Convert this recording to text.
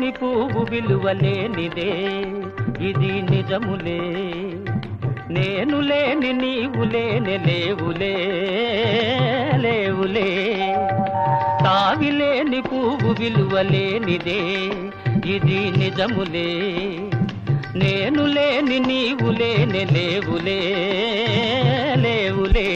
లేని పువ్వు విలువలేనిదే ఇది నిజములే నేను లేని నీవు లేని లేవులే లేవులే తావిలేని పువ్వు విలువలేనిదే ఇది నిజములే నేను లేని నీవు లేని లేవులే లేవులే